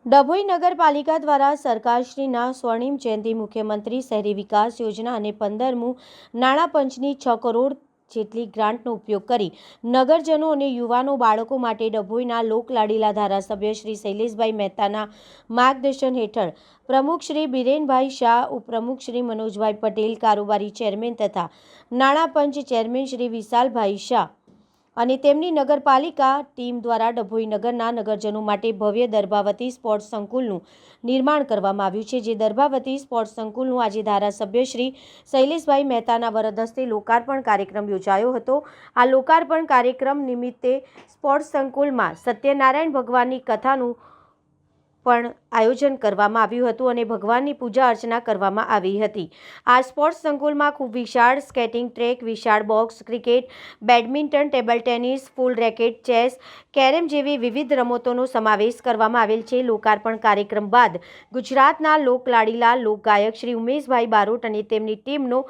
ડભોઈ નગરપાલિકા દ્વારા સરકારશ્રીના સ્વર્ણિમ જયંતિ મુખ્યમંત્રી શહેરી વિકાસ યોજના અને 15મું નાણાં પંચની 6 કરોડ જેટલી ગ્રાન્ટનો ઉપયોગ કરી નગરજનો અને યુવાનો બાળકો માટે ડભોઈના લોકલાડીલા ધારાસભ્ય શ્રી શૈલેષભાઈ મહેતાના માર્ગદર્શન હેઠળ પ્રમુખ શ્રી બિરેનભાઈ શાહ, ઉપપ્રમુખ શ્રી મનોજભાઈ પટેલ, કારોબારી ચેરમેન તથા નાણાં પંચ ચેરમેન શ્રી વિશાલભાઈ શાહ અને તેમની નગરપાલિકા ટીમ દ્વારા ડભોઈ નગરના નગરજનો માટે ભવ્ય દર્ભાવતી સ્પોર્ટ્સ સંકુલનું નિર્માણ કરવામાં આવ્યું છે। જે દર્ભાવતી સ્પોર્ટ્સ સંકુલનું આજે ધારાસભ્ય શ્રી શૈલેષભાઈ મહેતાના વરદ હસ્તે લોકાર્પણ કાર્યક્રમ યોજાયો હતો। આ લોકાર્પણ કાર્યક્રમ નિમિત્તે સ્પોર્ટ્સ સંકુલમાં સત્યનારાયણ ભગવાનની કથાનું પણ આયોજન કરવામાં આવ્યું હતું અને ભગવાનની પૂજા અર્ચના કરવામાં આવી હતી। આ સ્પોર્ટ્સ સંકુલમાં ખૂબ વિશાળ સ્કેટિંગ ટ્રેક, વિશાળ box cricket, badminton, table tennis, ફૂલ રેકેટ, ચેસ, કેરમ જેવી વિવિધ રમતોનો સમાવેશ કરવામાં આવેલ છે। લોકાર્પણ કાર્યક્રમ બાદ ગુજરાતના લોકલાડીલા લોકગાયક શ્રી ઉમેશભાઈ બારોટ અને તેમની ટીમનો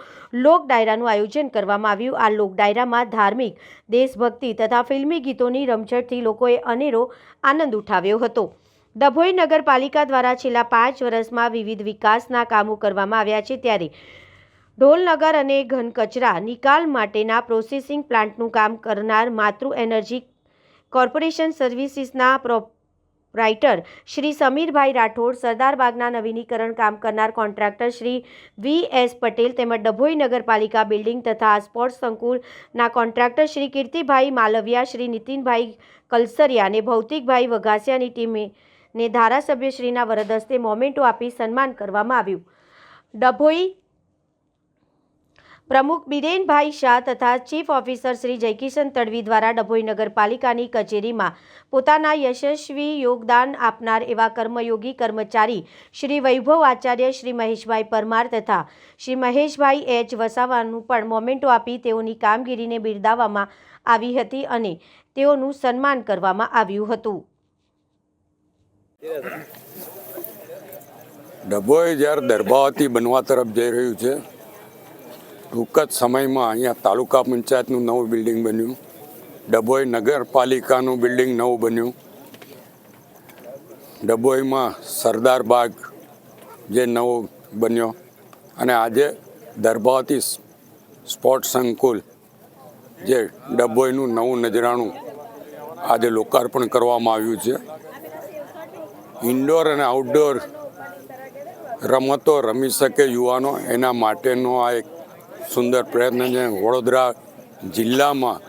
લોક ડાયરાનું આયોજન કરવામાં આવ્યું। આ લોક ડાયરામાં ધાર્મિક, દેશભક્તિ તથા ફિલ્મી ગીતોની રમઝટથી લોકોએ અનેરો આનંદ ઉઠાવ્યો હતો। ડભોઈ નગરપાલિકા દ્વારા છેલ્લા 5 વર્ષમાં વિવિધ વિકાસના કામો કરવામાં આવ્યા છે, ત્યારે ઢોલનગર અને ઘન કચરા નિકાલ માટેના પ્રોસેસિંગ પ્લાન્ટનું કામ કરનાર માતૃ એનર્જી કોર્પોરેશન સર્વિસીસના પ્રોપ્રાઇટર શ્રી સમીરભાઈ રાઠોડ, સરદારબાગના નવીનીકરણ કામ કરનાર કોન્ટ્રાક્ટર શ્રી VS પટેલ તેમજ ડભોઈ નગરપાલિકા બિલ્ડિંગ તથા સ્પોર્ટ્સ સંકુલના કોન્ટ્રાક્ટર શ્રી કીર્તિભાઈ માલવિયા, શ્રી નીતિનભાઈ કલસરિયા અને ભૌતિકભાઈ વઘાસિયાની ટીમે ને ધારાસભ્યશ્રીના વરદ હસ્તે મોમેન્ટો આપી સન્માન કરવામાં આવ્યું। ડભોઈ પ્રમુખ બિરેનભાઈ શાહ તથા ચીફ ઓફિસર શ્રી જયકિશન તડવી દ્વારા ડભોઈ નગરપાલિકાની કચેરીમાં પોતાના યશસ્વી યોગદાન આપનાર એવા કર્મયોગી કર્મચારી શ્રી વૈભવ આચાર્ય, શ્રી મહેશભાઈ પરમાર તથા શ્રી મહેશભાઈ H વસાવાનું પણ મોમેન્ટો આપી તેઓની કામગીરીને બિરદાવવામાં આવી હતી અને તેઓનું સન્માન કરવામાં આવ્યું હતું। ડભોઈ જ્યારે દર્ભાવતી બનવા તરફ જઈ રહ્યું છે, ટૂંક જ સમયમાં અહીંયા તાલુકા પંચાયતનું નવું બિલ્ડિંગ બન્યું, ડભોઈ નગરપાલિકાનું બિલ્ડિંગ નવું બન્યું, ડભોઈમાં સરદારબાગ જે નવો બન્યો અને આજે દર્ભાવતી સ્પોર્ટ્સ સંકુલ જે ડભોઈનું નવું નજરાણું આજે લોકાર્પણ કરવામાં આવ્યું છે। ઇન્ડોર અને આઉટડોર રમતો રમી શકે યુવાનો, એના માટેનો આ એક સુંદર પ્રયત્ન છે। વડોદરા જિલ્લામાં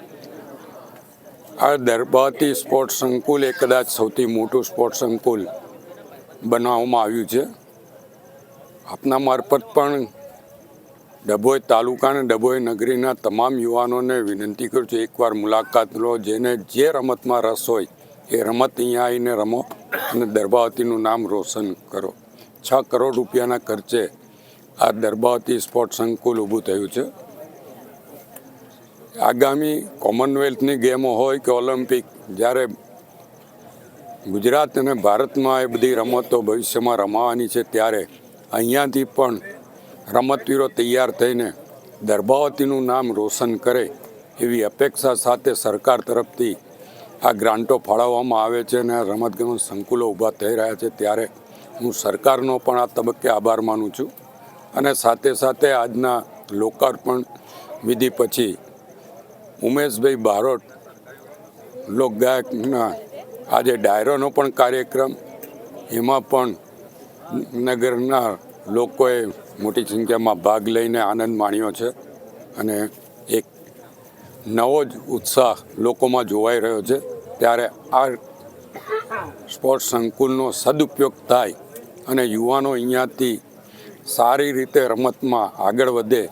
આ દર્ભાવતી સ્પોર્ટ્સ સંકુલ એ કદાચ સૌથી મોટું સ્પોર્ટ્સ સંકુલ બનાવવામાં આવ્યું છે। આપના મારફત પણ ડભોઈ તાલુકા અને ડભોઈ નગરીના તમામ યુવાનોને વિનંતી કરું છું, એકવાર મુલાકાત લો, જેને જે રમતમાં રસ હોય એ રમત અહીંયા આવીને રમો અને દર્ભાવતીનું નામ રોશન કરો। 6 કરોડ રૂપિયાના ખર્ચે આ દર્ભાવતી સ્પોર્ટ્સ સંકુલ ઊભું થયું છે। આગામી કોમનવેલ્થની ગેમો હોય કે ઓલિમ્પિક, જ્યારે ગુજરાત અને ભારતમાં એ બધી રમતો ભવિષ્યમાં રમાવાની છે, ત્યારે અહીંયાથી પણ રમતવીરો તૈયાર થઈને દર્ભાવતીનું નામ રોશન કરે એવી અપેક્ષા સાથે સરકાર તરફથી આ ગ્રાન્ટો ફાળવવામાં આવે છે અને રમતગમત સંકુલો ઊભા થઈ રહ્યા છે। ત્યારે હું સરકારનો પણ આ તબક્કે આભાર માનું છું અને સાથે સાથે આજના લોકાર્પણ વિધિ પછી ઉમેશભાઈ બારોટ લોકગાયકના આજે ડાયરોનો પણ કાર્યક્રમ, એમાં પણ નગરના લોકોએ મોટી સંખ્યામાં ભાગ લઈને આનંદ માણ્યો છે અને એક નવો જ ઉત્સાહ લોકોમાં જોવાઈ રહ્યો છે। ત્યારે આ સ્પોર્ટ્સ સંકુલનો સદુપયોગ થાય અને યુવાનો અહીંયાથી સારી રીતે રમતમાં આગળ વધે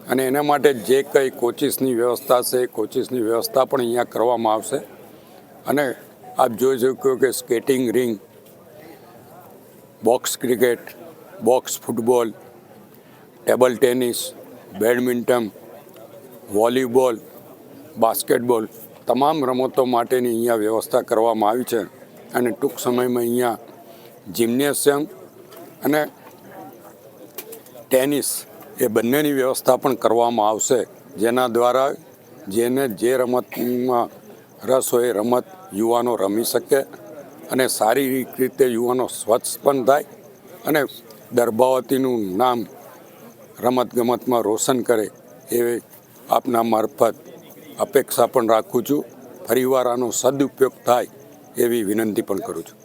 અને એના માટે જે કંઈ કોચિસની વ્યવસ્થા છે એ કોચિસની વ્યવસ્થા પણ અહીંયા કરવામાં આવશે। અને આપ જોઈ શકો કે skating ring, box cricket, box football, table tennis, badminton, volleyball, basketball તમામ રમતો માટેની અહીંયા વ્યવસ્થા કરવામાં આવી છે અને ટૂંક સમયમાં અહીંયા જિમ્નેશિયમ અને ટેનિસ એ બંનેની વ્યવસ્થા પણ કરવામાં આવશે, જેના દ્વારા જેને જે રમતમાં રસ હોય એ રમત યુવાનો રમી શકે અને સારી રીતે યુવાનો સ્વચ્છ પણ થાય અને દર્ભાવતીનું નામ રમતગમતમાં રોશન કરે એવી આપના મારફત અપેક્ષા પણ રાખું છું. ફરીવાર આનો સદુપયોગ થાય એવી વિનંતી પણ કરું છું.